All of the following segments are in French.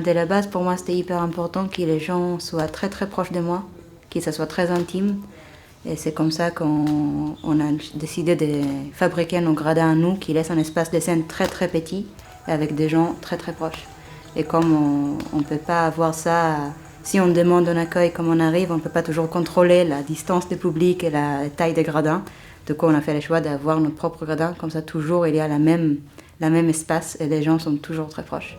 Dès la base, pour moi, c'était hyper important que les gens soient très très proches de moi, que ça soit très intime. Et c'est comme ça qu'on a décidé de fabriquer nos gradins à nous, qui laissent un espace de scène très très petit, avec des gens très très proches. Et comme on ne peut pas avoir ça, si on demande un accueil comme on arrive, on ne peut pas toujours contrôler la distance du public et la taille des gradins. Du coup, on a fait le choix d'avoir notre propre gradin, comme ça toujours il y a la même espace et les gens sont toujours très proches.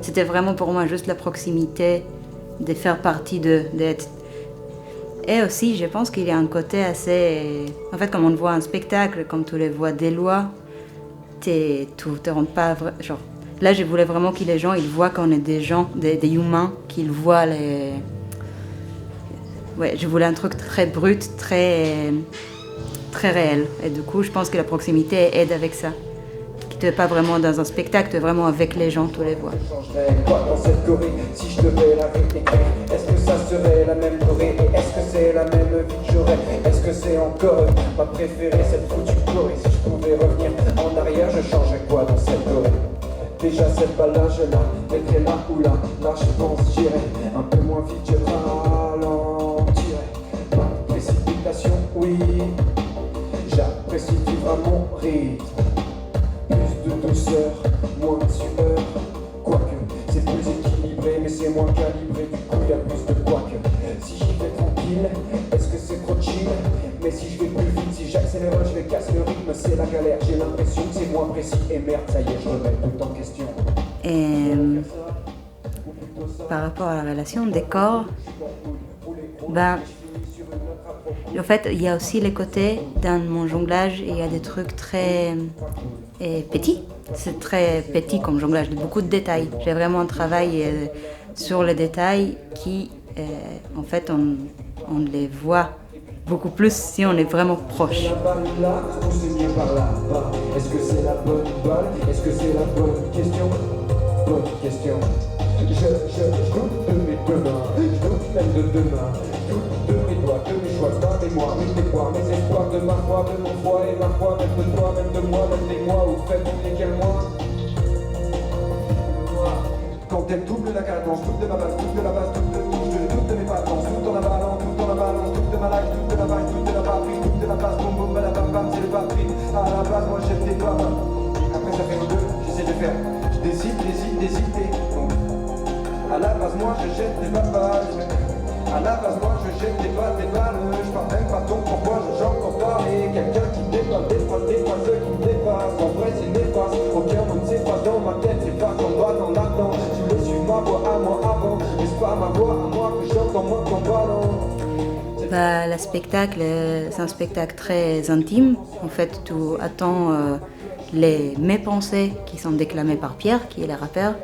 C'était vraiment pour moi juste la proximité de faire partie d'être. Et aussi, je pense qu'il y a un côté assez... En fait, comme on voit un spectacle, comme tu le vois des lois, tu te rends pas... Genre, là, je voulais vraiment que les gens ils voient qu'on est des gens, des humains, qu'ils voient les... Ouais, je voulais un truc très brut, très réel. Et du coup, je pense que la proximité aide avec ça. Tu n'es pas vraiment dans un spectacle, tu es vraiment avec les gens, tu les vois. Je changerais quoi dans cette Corée si je devais la réécrire? Est-ce que ça serait la même Corée? Et est-ce que c'est la même vie que j'aurais? Est-ce que c'est encore ma préférée, cette foutue Corée? Si je pouvais revenir en arrière, je changerais quoi dans cette Corée? Déjà cette balle-là, je la mettrais là ou là. Là je pense j'irais un peu moins vite, je ralentirais. Ma précipitation, oui, j'apprécie vivre à mon rythme. Plus de douceur, moins de sueur. Quoique, c'est plus équilibré, mais c'est moins calibré. Du coup, y a plus de quoique. Si j'y vais tranquille, est-ce que c'est trop chill? Mais si je vais plus vite, si j'accélère, je vais casser le rythme. C'est la galère, j'ai l'impression que c'est moins précis. Et merde, ça y est, je remets tout en question. Et par rapport à la relation des corps, en fait, il y a aussi les côtés dans mon jonglage, il y a des trucs très petits. C'est très petit comme jonglage, beaucoup de détails. J'ai vraiment un travail sur les détails qui, en fait, on les voit beaucoup plus si on est vraiment proche. Est-ce que c'est la bonne balle? Est-ce que c'est la bonne question? Bonne question. Je doute de mes deux mains, je doute même de demain. Je doute de mes doigts, de mes choix, de ma mémoire, mes déboires, mes espoirs, de ma foi, de mon foi et ma foi, même de toi, même de moi, même des mois, ou fait on est quel mois? Quand elle double la cadence, double de ma base, double de la base, double de touche, double de mes vacances, tout dans la balance, double de ma life, double de la vague, double de la batterie, double de la base, boum boum, bam bam, c'est le batterie. À la base, moi j'aime des doigts. Après ça fait un deux, j'essaie de faire. Je décide d'hésiter. À la base, moi je jette des babages. À la base, moi je jette des balles. Je parle même pas donc pourquoi j'entends parler. Quelqu'un qui dépasse des phrases qui me dépassent. En vrai, c'est néfaste. Aucun mot ne sait pas dans ma tête. C'est pas qu'en bas dans la danse. Tu le suis ma voix à moi avant. Mais c'est pas ma voix à moi que j'entends moi qu'en balance. Le spectacle, c'est un spectacle très intime. En fait, tu attends mes pensées qui sont déclamées par Pierre, qui est le rappeur.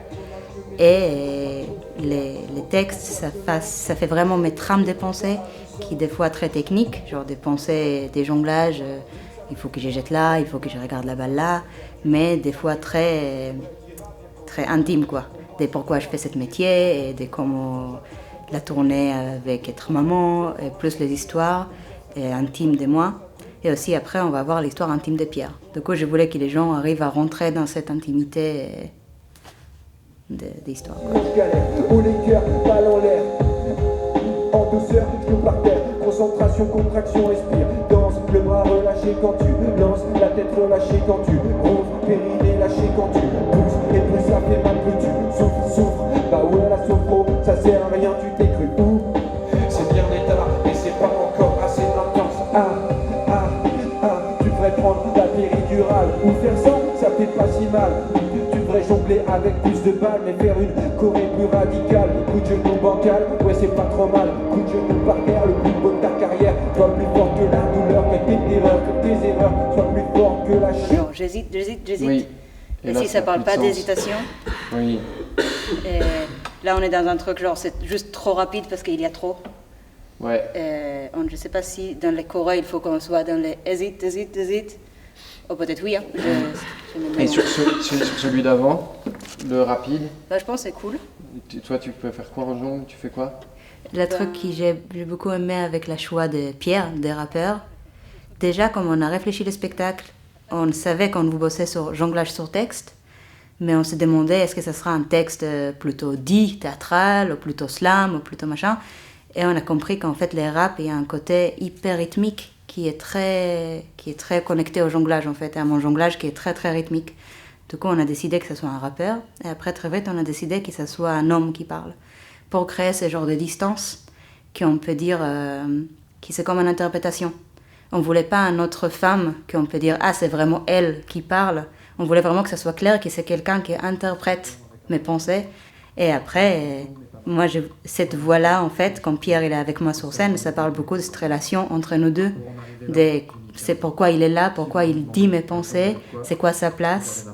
Et les textes, ça fait vraiment mes trames de pensées, qui des fois très techniques, genre des pensées, des jonglages, il faut que je jette là, il faut que je regarde la balle là, mais des fois très, très intimes, quoi. De pourquoi je fais ce métier, et de comment la tournée avec être maman, et plus les histoires intimes de moi. Et aussi après, on va voir l'histoire intime de Pierre. Du coup, je voulais que les gens arrivent à rentrer dans cette intimité d'histoire. Où les cœurs balle en l'air, en douceur, tout par terre, concentration, contraction, respire, danse, le bras relâché quand tu lances, la tête relâchée quand tu ouvres, périnée lâché quand tu pousses, et plus ça fait mal, plus tu souffres, bah ouais la sophro, ça sert à rien, tu t'es cru où? C'est bien l'état, mais c'est pas encore assez intense, tu devrais prendre la péridurale, ou faire ça fait pas si mal. Jongler avec plus de balles, mais faire une choré plus radicale. Coup de genou bancal, ouais c'est pas trop mal. Coup de genou par terre, le plus beau de ta carrière. Sois plus fort que la douleur, que tes erreurs, sois plus fort que la chute. Non, j'hésite. Oui. Et là, si ça parle pas d'hésitation. Oui. Et là on est dans un truc genre c'est juste trop rapide parce qu'il y a trop. Ouais. Je sais pas si dans les chorés il faut qu'on soit dans les hésite. Oh, peut-être oui. Hein. Et sur celui d'avant, le rapide, je pense que c'est cool. toi tu peux faire quoi en jongle? Tu fais quoi? Le truc que j'ai beaucoup aimé avec la choix de Pierre, des rappeurs, déjà comme on a réfléchi le spectacle, on savait qu'on vous bossait sur jonglage sur texte, mais on se demandait est-ce que ça sera un texte plutôt dit, théâtral, ou plutôt slam, ou plutôt machin. Et on a compris qu'en fait, les raps, il y a un côté hyper rythmique qui est très connecté au jonglage, en fait, à mon jonglage qui est très, très rythmique. Du coup, on a décidé que ce soit un rappeur, et après, très vite, on a décidé que ce soit un homme qui parle, pour créer ce genre de distance qu'on peut dire, qui c'est comme une interprétation. On ne voulait pas une autre femme qu'on peut dire « Ah, c'est vraiment elle qui parle ». On voulait vraiment que ça soit clair que c'est quelqu'un qui interprète mes pensées. Et après, moi, cette voix-là, en fait, quand Pierre il est avec moi sur scène, ça parle beaucoup de cette relation entre nous deux. C'est pourquoi il est là, pourquoi il dit mes pensées, c'est quoi sa place.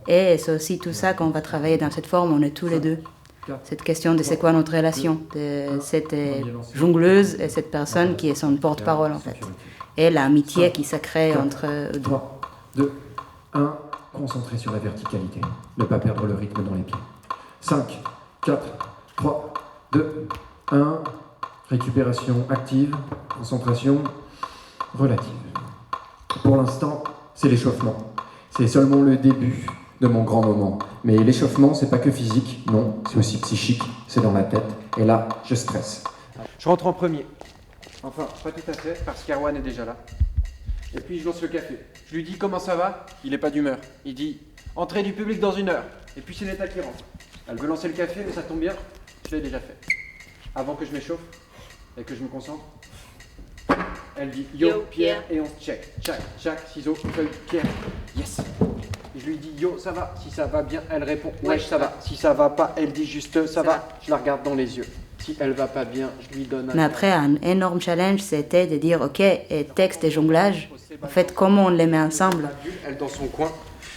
Et c'est aussi tout ça qu'on va travailler dans cette forme, on est tous les deux. Cette question de c'est quoi notre relation, de cette jongleuse et cette personne qui est son porte-parole, en fait. Et l'amitié qui se crée entre deux. 3, 2, 1, concentré sur la verticalité, ne pas perdre le rythme dans les pieds. 5, 4, 3, 2, 1, récupération active, concentration relative. Pour l'instant, c'est l'échauffement. C'est seulement le début de mon grand moment. Mais l'échauffement, c'est pas que physique, non, c'est aussi psychique, c'est dans la tête. Et là, je stresse. Je rentre en premier. Enfin, pas tout à fait, parce qu'Erwan est déjà là. Et puis je lance le café. Je lui dis comment ça va, il est pas d'humeur. Il dit entrée du public dans 1 heure. Et puis c'est Neta qui rentre. Elle veut lancer le café, mais ça tombe bien, je l'ai déjà fait. Avant que je m'échauffe et que je me concentre, elle dit yo Pierre et on se check. Chac, ciseaux, feuille, Pierre. Yes. Et je lui dis yo ça va, si ça va bien, elle répond ouais ça va. Si ça va pas, elle dit juste ça va. Je la regarde dans les yeux. Si elle va pas bien, je lui donne un... Mais après, un énorme challenge, c'était de dire, ok, et texte et jonglage, en fait, comment on les met ensemble? Elle dans son coin,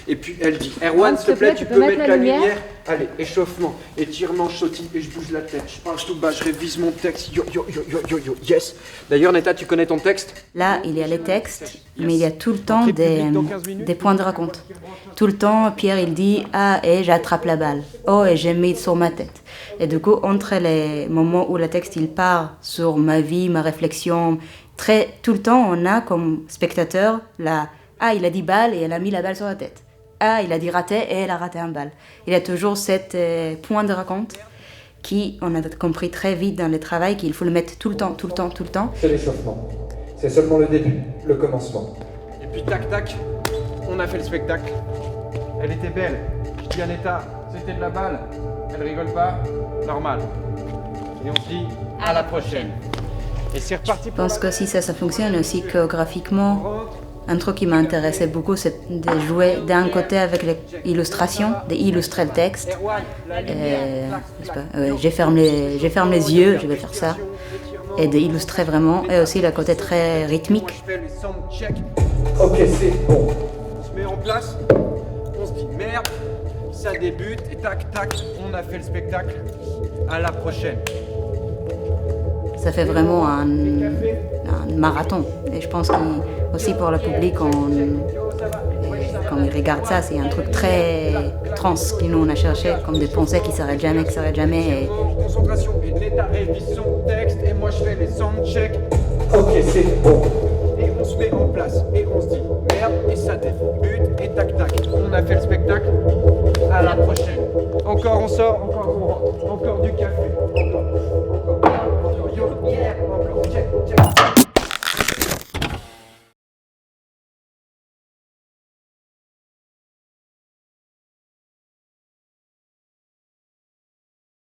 et puis elle dit, Erwan, s'il te plaît, tu peux mettre la lumière? Allez, échauffement, étirement, sautille, et je bouge la tête, je parle tout bas, je révise mon texte, yo, yes. D'ailleurs, Neta, tu connais ton texte? Là, il y a les textes, mais il y a tout le temps des points de raconte. Tout le temps, Pierre, il dit, ah, et j'attrape la balle. Oh, et j'ai mis sur ma tête. Et du coup, entre les moments où le texte, il part sur ma vie, ma réflexion, tout le temps, on a comme spectateur, ah, il a dit balle et elle a mis la balle sur la tête. Ah, il a dit raté et elle a raté un balle. Il y a toujours cet point de raconte on a compris très vite dans le travail qu'il faut le mettre tout le temps. C'est l'échauffement. C'est seulement le début, le commencement. Et puis tac, on a fait le spectacle. Elle était belle. Je dis à Neta, c'était de la balle. Elle rigole pas, normal. Et on se dit à la prochaine. Et c'est reparti. Je pense que si ça fonctionne aussi chorégraphiquement. Un truc qui m'intéressait beaucoup, c'est de jouer d'un côté avec l'illustration, d'illustrer le texte. Je ferme les yeux, je vais faire ça. Et d'illustrer vraiment, et aussi le côté très rythmique. Ok, c'est bon. On se met en place, on se dit merde, ça débute, et tac, on a fait le spectacle. À la prochaine. Ça fait vraiment un marathon. Et je pense qu'aussi pour le public, quand il regarde ça, c'est un truc très trans que nous on a cherché, comme des pensées qui s'arrêtent jamais. Et... Concentration, et Neta révise son texte, et moi je fais les soundchecks. Ok, c'est bon. Et on se met en place, et on se dit merde, et ça débute, et tac, on a fait le spectacle. À la prochaine. Encore on sort, encore on rentre, encore du café.